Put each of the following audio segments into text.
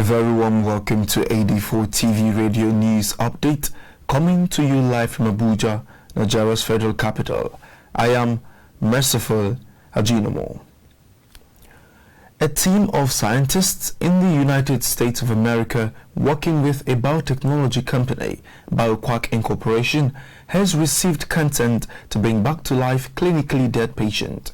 very warm welcome to AD4TV Radio News Update, coming to you live from Abuja, Nigeria's federal capital. I am Merciful Ajinomo. A team of scientists in the United States of America working with a biotechnology company, BioQuack Incorporation, has received consent to bring back to life clinically dead patient.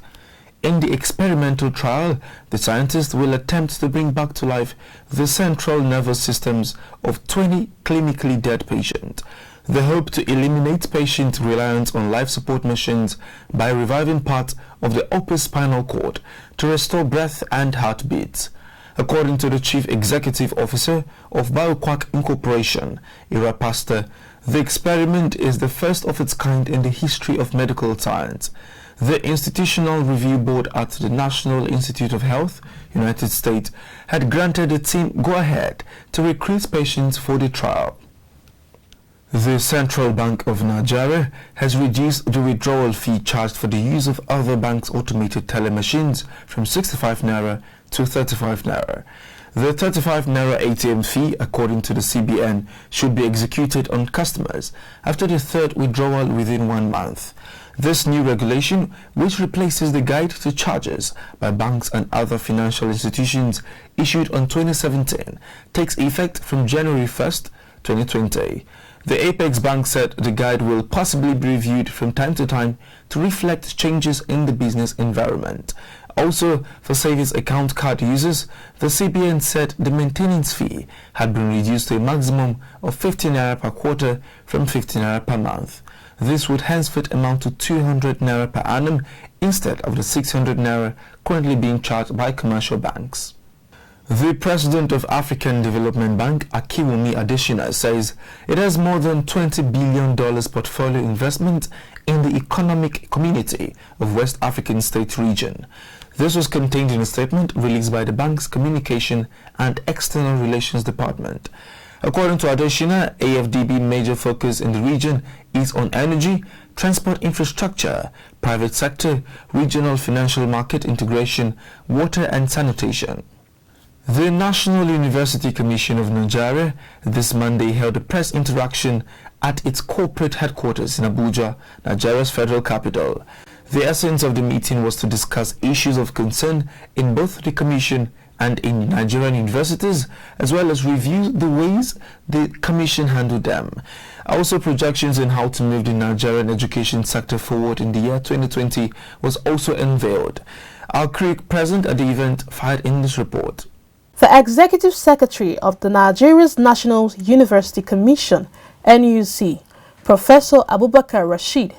In the experimental trial, the scientists will attempt to bring back to life the central nervous systems of 20 clinically dead patients. They hope to eliminate patient reliance on life support machines by reviving part of the upper spinal cord to restore breath and heartbeats. According to the Chief Executive Officer of BioQuack Incorporation, Ira Pastor, the experiment is the first of its kind in the history of medical science. The Institutional Review Board at the National Institute of Health, United States, had granted the team go-ahead to recruit patients for the trial. The Central Bank of Nigeria has reduced the withdrawal fee charged for the use of other banks' automated teller machines from 65 naira to 35 naira. The 35 naira ATM fee, according to the CBN, should be executed on customers after the third withdrawal within 1 month. This new regulation, which replaces the guide to charges by banks and other financial institutions issued on 2017, takes effect from January 1st, 2020. The Apex Bank said the guide will possibly be reviewed from time to time to reflect changes in the business environment. Also, for savings account card users, the CBN said the maintenance fee had been reduced to a maximum of 50 naira per quarter from 50 naira per month. This would henceforth amount to 200 naira per annum instead of the 600 naira currently being charged by commercial banks. The president of African Development Bank, Akiwumi Adesina, says it has more than $20 billion portfolio investment in the economic community of West African State region. This was contained in a statement released by the bank's Communication and External Relations Department. According to Adesina, AFDB major focus in the region is on energy, transport infrastructure, private sector, regional financial market integration, water and sanitation. The National University Commission of Nigeria this Monday held a press interaction at its corporate headquarters in Abuja, Nigeria's federal capital. The essence of the meeting was to discuss issues of concern in both the Commission and in Nigerian universities, as well as review the ways the Commission handled them. Also, projections on how to move the Nigerian education sector forward in the year 2020 was also unveiled. Our crew present at the event fired in this report. The Executive Secretary of the Nigeria's National University Commission, NUC, Professor Abubakar Rashid,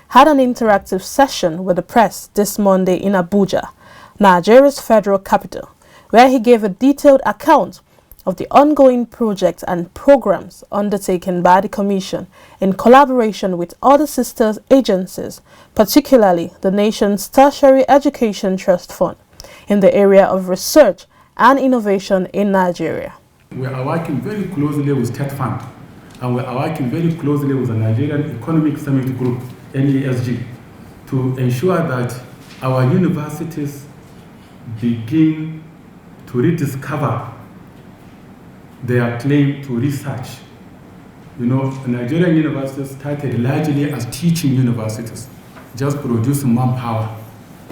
had an interactive session with the press this Monday in Abuja, Nigeria's federal capital, where he gave a detailed account of the ongoing projects and programs undertaken by the Commission in collaboration with other sister agencies, particularly the nation's Tertiary Education Trust Fund, in the area of research and innovation in Nigeria. We are working very closely with State Fund, and we are working very closely with the Nigerian Economic Summit Group, NESG, to ensure that our universities begin to rediscover their claim to research. You know, Nigerian universities started largely as teaching universities, just producing manpower.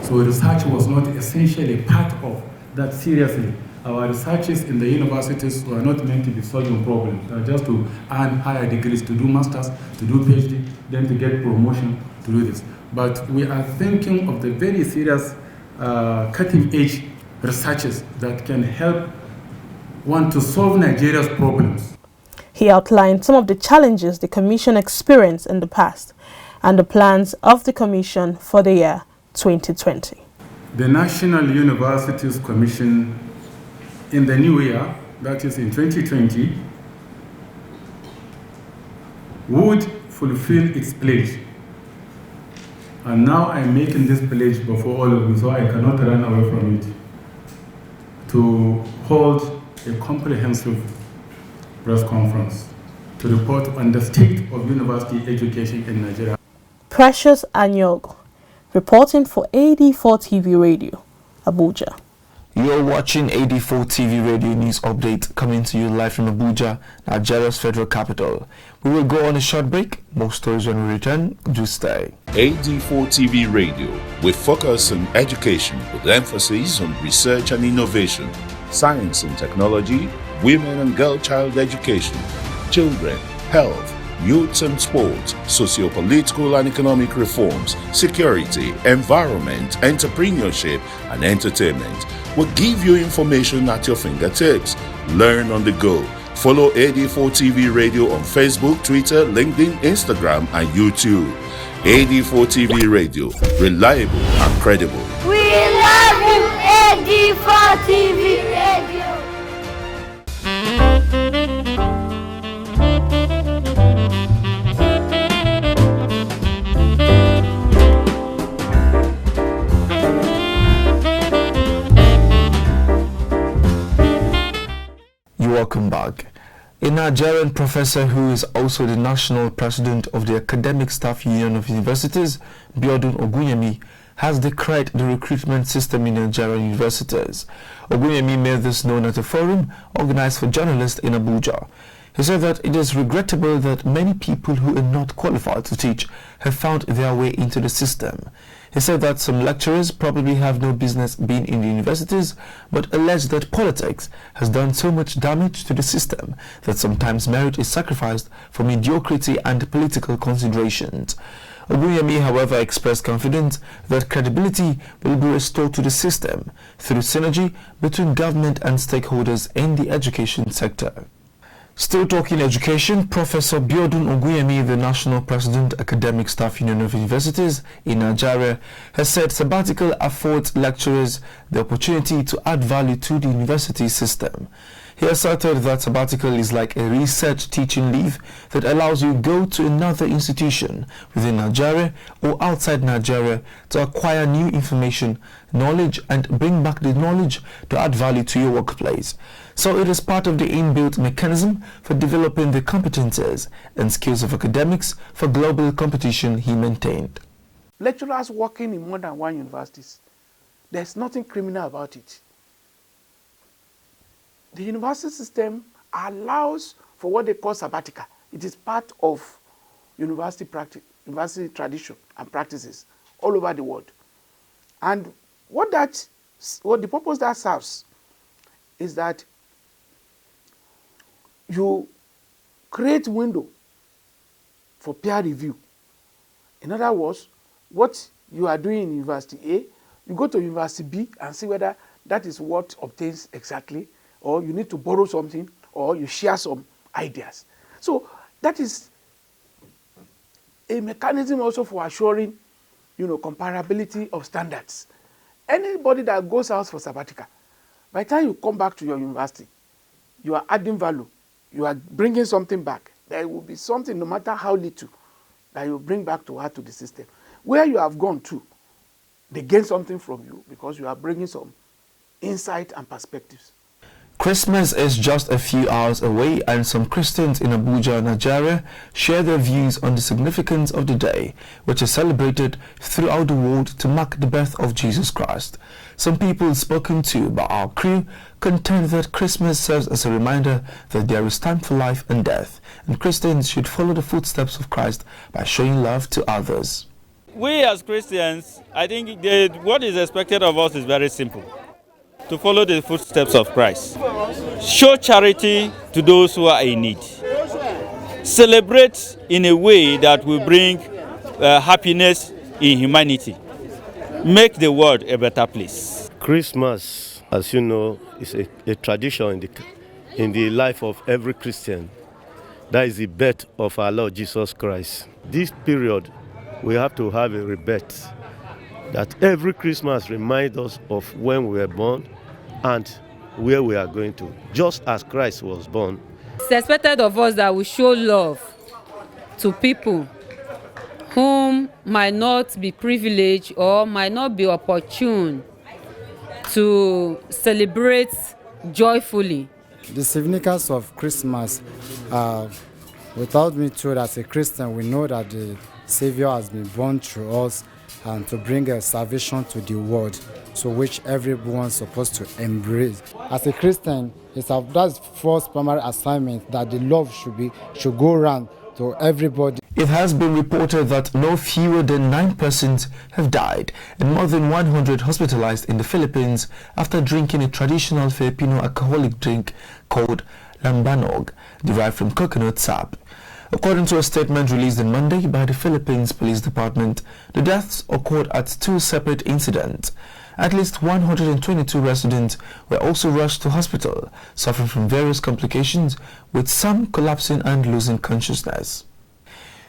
So research was not essentially part of that seriously. Our researchers in the universities were not meant to be solving problems. They were just to earn higher degrees, to do masters, to do PhD, then to get promotion, to do this. But we are thinking of the very serious cutting-edge researchers that can help one to solve Nigeria's problems. He outlined some of the challenges the Commission experienced in the past and the plans of the Commission for the year 2020. The National Universities Commission in the new year, that is in 2020, would fulfill its pledge. And now I'm making this pledge before all of you, so I cannot run away from it, to hold a comprehensive press conference to report on the state of university education in Nigeria. Precious Anyog, reporting for AD4TV Radio, Abuja. You're watching AD4TV Radio News Update coming to you live from Abuja, Nigeria's federal capital. We will go on a short break. More stories when we return. Do stay. AD4TV Radio, we focus on education with emphasis on research and innovation, science and technology, women and girl child education, children, health, youth and sports, socio-political and economic reforms, security, environment, entrepreneurship, and entertainment. We'll give you information at your fingertips. Learn on the go. Follow AD4TV Radio on Facebook, Twitter, LinkedIn, Instagram, and YouTube. AD4TV Radio, reliable and credible. We love you, AD4TV Radio. Welcome back. A Nigerian professor who is also the national president of the Academic Staff Union of Universities, Biodun Ogunyemi, has decried the recruitment system in Nigerian universities. Ogunyemi made this known at a forum organized for journalists in Abuja. He said that it is regrettable that many people who are not qualified to teach have found their way into the system. He said that some lecturers probably have no business being in the universities, but alleged that politics has done so much damage to the system that sometimes merit is sacrificed for mediocrity and political considerations. Ogunyemi, however, expressed confidence that credibility will be restored to the system through synergy between government and stakeholders in the education sector. Still talking education, Professor Biodun Ogunyemi, the National President, Academic Staff Union of Universities in Nigeria, has said sabbatical affords lecturers the opportunity to add value to the university system. He asserted that sabbatical is like a research teaching leave that allows you to go to another institution within Nigeria or outside Nigeria to acquire new information, knowledge, and bring back the knowledge to add value to your workplace. So it is part of the inbuilt mechanism for developing the competences and skills of academics for global competition, he maintained. Lecturers working in more than one universities, there's nothing criminal about it. The university system allows for what they call sabbatical. It is part of university practice, university tradition and practices all over the world. And what the purpose that serves is that you create window for peer review. In other words, what you are doing in University A, you go to University B and see whether that is what obtains exactly, or you need to borrow something, or you share some ideas. So that is a mechanism also for assuring, comparability of standards. Anybody that goes out for sabbatical, by the time you come back to your university, you are adding value. You are bringing something back. There will be something, no matter how little, that you bring back to add to the system. Where you have gone to, they gain something from you because you are bringing some insight and perspectives. Christmas is just a few hours away, and some Christians in Abuja, Nigeria, share their views on the significance of the day, which is celebrated throughout the world to mark the birth of Jesus Christ. Some people spoken to by our crew contend that Christmas serves as a reminder that there is time for life and death, and Christians should follow the footsteps of Christ by showing love to others. We as Christians, I think what is expected of us is very simple. To follow the footsteps of Christ. Show charity to those who are in need. Celebrate in a way that will bring happiness in humanity. Make the world a better place. Christmas, as you know, is a tradition in the life of every Christian. That is the birth of our Lord Jesus Christ. This period, we have to have a rebirth. That every Christmas reminds us of when we were born and where we are going to, just as Christ was born. It's expected of us that we show love to people whom might not be privileged or might not be opportune to celebrate joyfully. The significance of Christmas, without me told as a Christian, we know that the Savior has been born through us, to bring salvation to the world, so which everyone's supposed to embrace. As a Christian, that's first primary assignment, that the love should go around to everybody. It has been reported that no fewer than 9 persons have died and more than 100 hospitalized in the Philippines after drinking a traditional Filipino alcoholic drink called lambanog, derived from coconut sap. According to a statement released on Monday by the Philippines Police Department, the deaths occurred at 2 separate incidents. At least 122 residents were also rushed to hospital, suffering from various complications, with some collapsing and losing consciousness.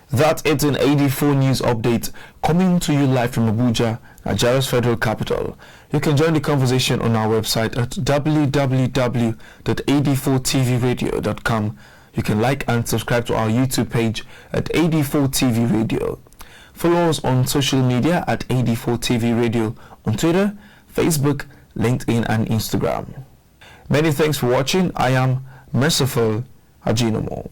That's it in AD4 News Update, coming to you live from Abuja, Nigeria's federal capital. You can join the conversation on our website at www.ad4tvradio.com. You can like and subscribe to our YouTube page at AD4TV Radio. Follow us on social media at AD4TV Radio on Twitter, Facebook, LinkedIn and Instagram. Many thanks for watching. I am Merciful Ajinomo.